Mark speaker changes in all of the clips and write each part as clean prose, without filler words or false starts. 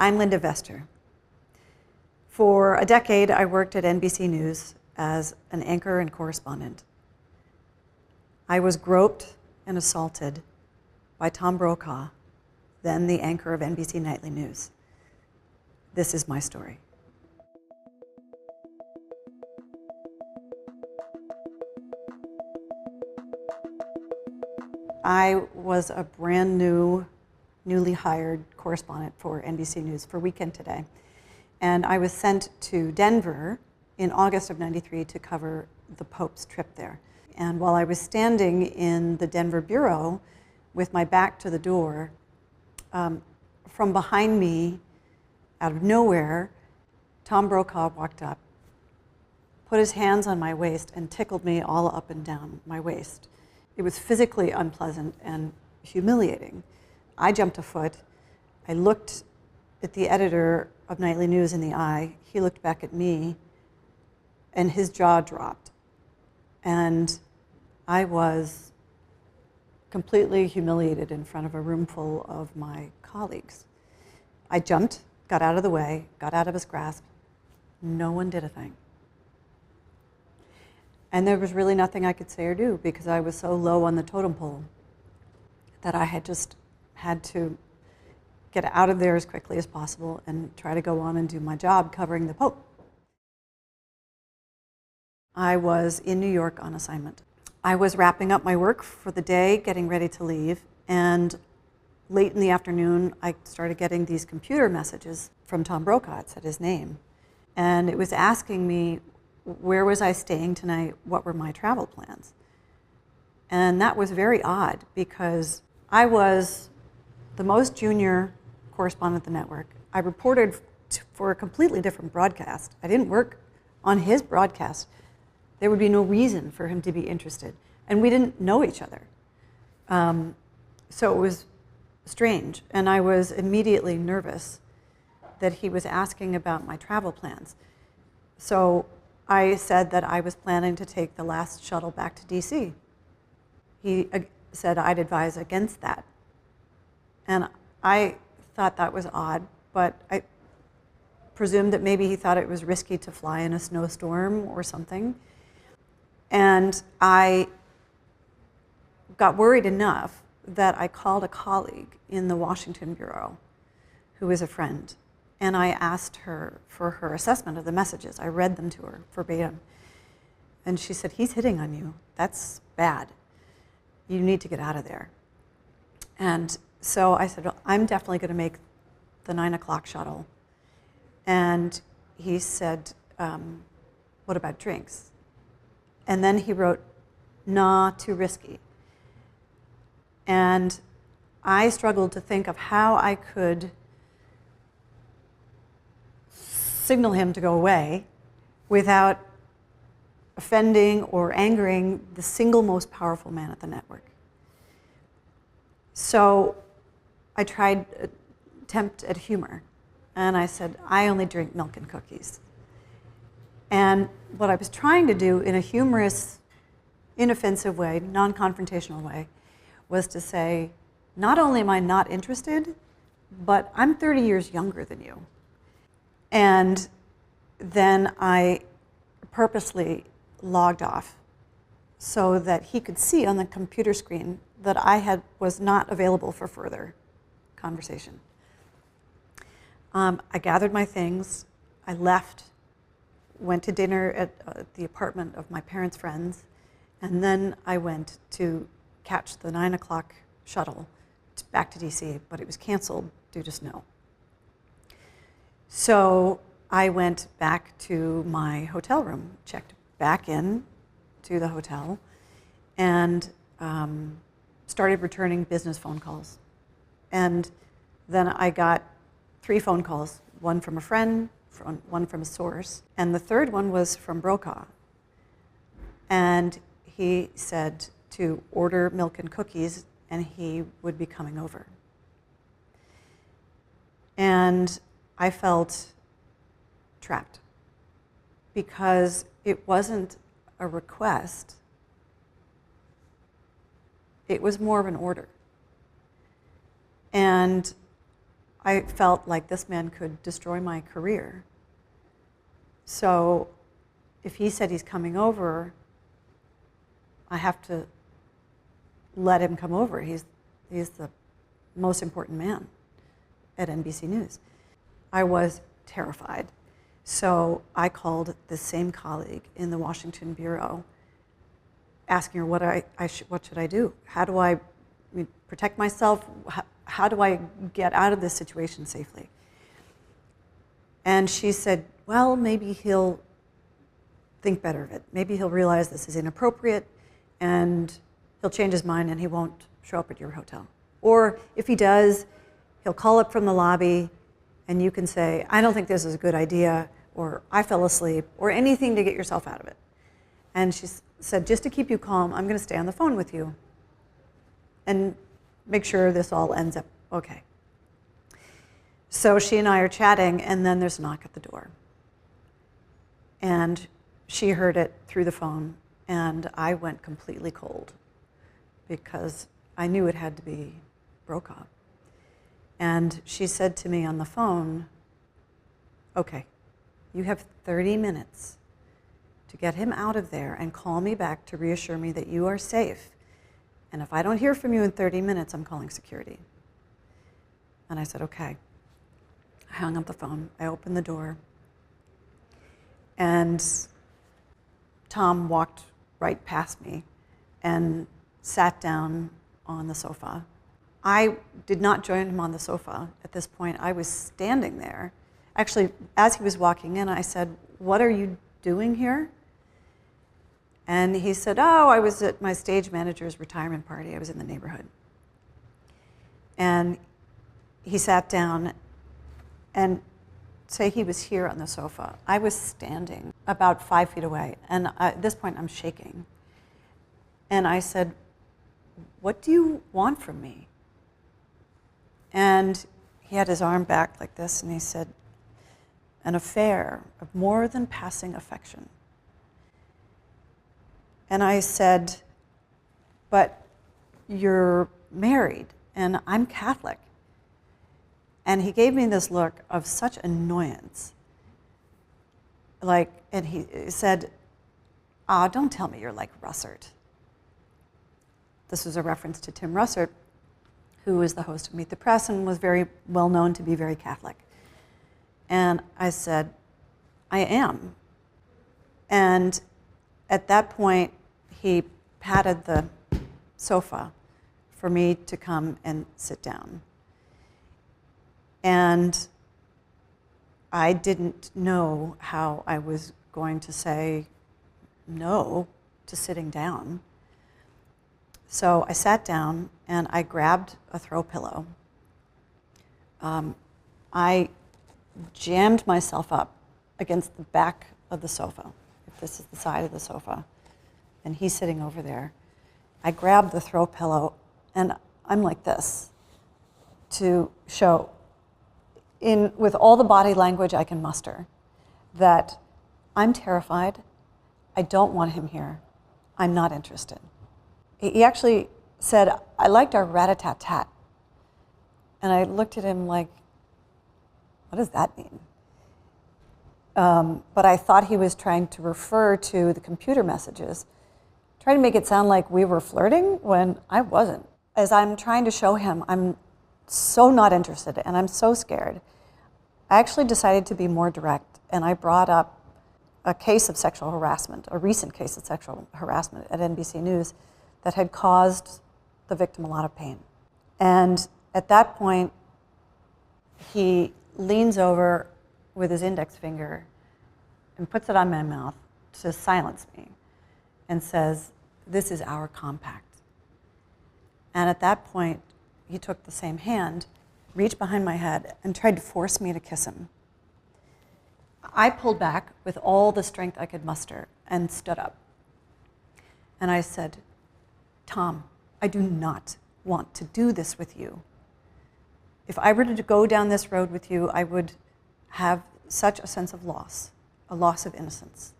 Speaker 1: I'm Linda Vester. For a decade, I worked at NBC News as an anchor and correspondent. I was groped and assaulted by Tom Brokaw, then the anchor of NBC Nightly News. This is my story. I was a brand new, newly hired correspondent for NBC News for Weekend Today. And I was sent to Denver in August of '93 to cover the Pope's trip there. And while I was standing in the Denver bureau with my back to the door, from behind me, out of nowhere, Tom Brokaw walked up, put his hands on my waist, and tickled me all up and down my waist. It was physically unpleasant and humiliating. I jumped a foot. I looked at the editor of Nightly News in the eye. He looked back at me, and his jaw dropped. And I was completely humiliated in front of a room full of my colleagues. I jumped, got out of the way, got out of his grasp. No one did a thing. And there was really nothing I could say or do because I was so low on the totem pole that I had just had to get out of there as quickly as possible and try to go on and do my job covering the Pope. I was in New York on assignment. I was wrapping up my work for the day, getting ready to leave, and late in the afternoon, I started getting these computer messages from Tom Brokaw. It said his name. And it was asking me, where was I staying tonight? What were my travel plans? And that was very odd because I was the most junior correspondent at the network. I reported for a completely different broadcast. I didn't work on his broadcast. There would be no reason for him to be interested. And we didn't know each other. So it was strange. And I was immediately nervous that he was asking about my travel plans. So I said that I was planning to take the last shuttle back to DC. He said I'd advise against that. And I thought that was odd, but I presumed that maybe he thought it was risky to fly in a snowstorm or something. And I got worried enough that I called a colleague in the Washington bureau who is a friend. And I asked her for her assessment of the messages. I read them to her verbatim. And she said, he's hitting on you. That's bad. You need to get out of there. And so I said, well, I'm definitely going to make the 9 o'clock shuttle. And he said, what about drinks? And then he wrote, nah, too risky. And I struggled to think of how I could signal him to go away without offending or angering the single most powerful man at the network. So I tried an attempt at humor, and I said, I only drink milk and cookies. And what I was trying to do in a humorous, inoffensive way, non-confrontational way, was to say, not only am I not interested, but I'm 30 years younger than you. And then I purposely logged off so that he could see on the computer screen that I was not available for further conversation. I gathered my things, I left, went to dinner at the apartment of my parents' friends, and then I went to catch the 9 o'clock shuttle back to DC, but it was canceled due to snow. So I went back to my hotel room, checked back in to the hotel, and started returning business phone calls. And then I got 3 phone calls, one from a friend, one from a source, and the third one was from Brokaw. And he said to order milk and cookies, and he would be coming over. And I felt trapped because it wasn't a request, it was more of an order. And I felt like this man could destroy my career. So if he said he's coming over, I have to let him come over. He's the most important man at NBC News. I was terrified. So I called the same colleague in the Washington bureau, asking her what should I do? How do I protect myself? How do I get out of this situation safely? And she said, well, maybe he'll think better of it. Maybe he'll realize this is inappropriate and he'll change his mind and he won't show up at your hotel. Or if he does, he'll call up from the lobby and you can say, I don't think this is a good idea, or I fell asleep, or anything to get yourself out of it. And she said, just to keep you calm, I'm going to stay on the phone with you and make sure this all ends up okay. So she and I are chatting, and then there's a knock at the door. And she heard it through the phone, and I went completely cold because I knew it had to be Brokaw. And she said to me on the phone, okay, you have 30 minutes to get him out of there and call me back to reassure me that you are safe. And if I don't hear from you in 30 minutes, I'm calling security. And I said, okay. I hung up the phone. I opened the door. And Tom walked right past me and sat down on the sofa. I did not join him on the sofa at this point. I was standing there. Actually, as he was walking in, I said, what are you doing here? And he said, oh, I was at my stage manager's retirement party. I was in the neighborhood. And he sat down, and say he was here on the sofa. I was standing about 5 feet away, and at this point I'm shaking. And I said, what do you want from me? And he had his arm back like this, and he said, an affair of more than passing affection. And I said, but you're married, and I'm Catholic. And he gave me this look of such annoyance. And he said, don't tell me you're like Russert. This was a reference to Tim Russert, who was the host of Meet the Press and was very well known to be very Catholic. And I said, I am. And at that point, he patted the sofa for me to come and sit down. And I didn't know how I was going to say no to sitting down. So I sat down and I grabbed a throw pillow. I jammed myself up against the back of the sofa, if this is the side of the sofa, and he's sitting over there. I grabbed the throw pillow and I'm like this to show with all the body language I can muster that I'm terrified, I don't want him here, I'm not interested. He actually said, I liked our rat-a-tat-tat. And I looked at him like, what does that mean? But I thought he was trying to refer to the computer messages, trying to make it sound like we were flirting when I wasn't. As I'm trying to show him, I'm so not interested and I'm so scared. I actually decided to be more direct, and I brought up a case of sexual harassment, a recent case of sexual harassment at NBC News that had caused the victim a lot of pain. And at that point, he leans over with his index finger and puts it on my mouth to silence me and says, this is our compact. And at that point, he took the same hand, reached behind my head, and tried to force me to kiss him. I pulled back with all the strength I could muster and stood up. And I said, Tom, I do not want to do this with you. If I were to go down this road with you, I would have such a sense of loss, a loss of innocence.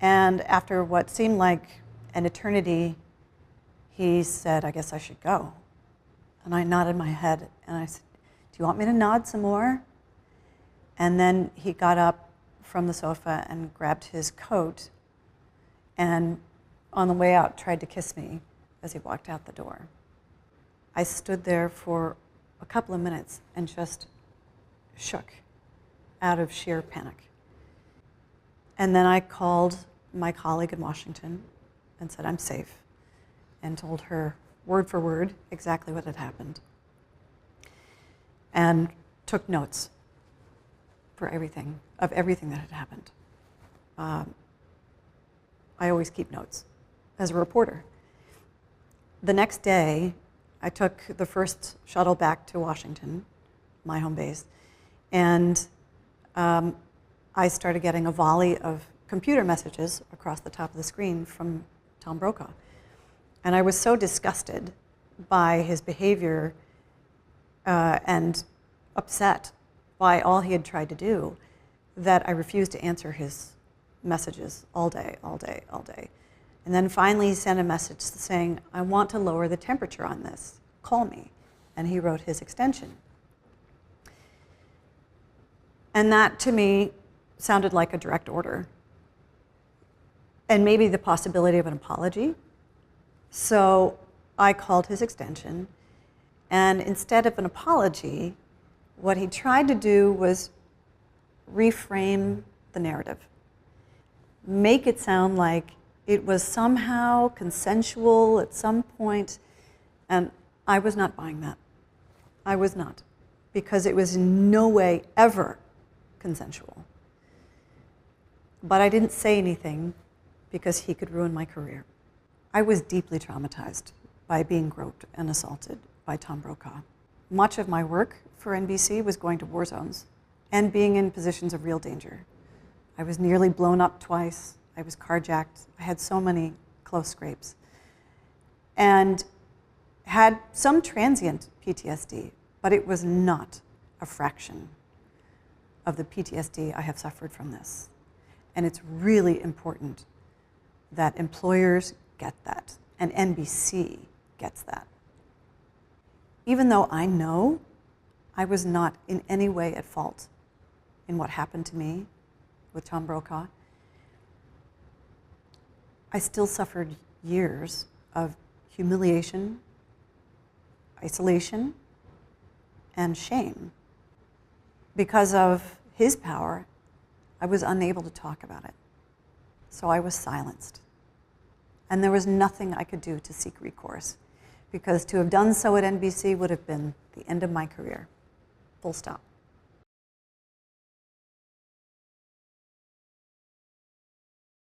Speaker 1: And after what seemed like an eternity, he said, I guess I should go. And I nodded my head and I said, Do you want me to nod some more? And then he got up from the sofa and grabbed his coat and on the way out tried to kiss me as he walked out the door. I stood there for a couple of minutes and just shook out of sheer panic. And then I called my colleague in Washington and said, I'm safe, and told her word for word exactly what had happened, and took notes for everything that had happened. I always keep notes as a reporter. The next day, I took the first shuttle back to Washington, my home base, and I started getting a volley of computer messages across the top of the screen from Tom Brokaw. And I was so disgusted by his behavior and upset by all he had tried to do that I refused to answer his messages all day. And then finally he sent a message saying, I want to lower the temperature on this. Call me. And he wrote his extension. And that, to me, sounded like a direct order. And maybe the possibility of an apology. So I called his extension. And instead of an apology, what he tried to do was reframe the narrative. Make it sound like it was somehow consensual at some point. And I was not buying that. I was not. Because it was in no way ever consensual. But I didn't say anything because he could ruin my career. I was deeply traumatized by being groped and assaulted by Tom Brokaw. Much of my work for NBC was going to war zones and being in positions of real danger. I was nearly blown up twice. I was carjacked. I had so many close scrapes. And had some transient PTSD, but it was not a fraction of the PTSD I have suffered from this. And it's really important that employers get that, and NBC gets that. Even though I know I was not in any way at fault in what happened to me with Tom Brokaw, I still suffered years of humiliation, isolation, and shame. Because of his power, I was unable to talk about it. So I was silenced. And there was nothing I could do to seek recourse, because to have done so at NBC would have been the end of my career. Full stop.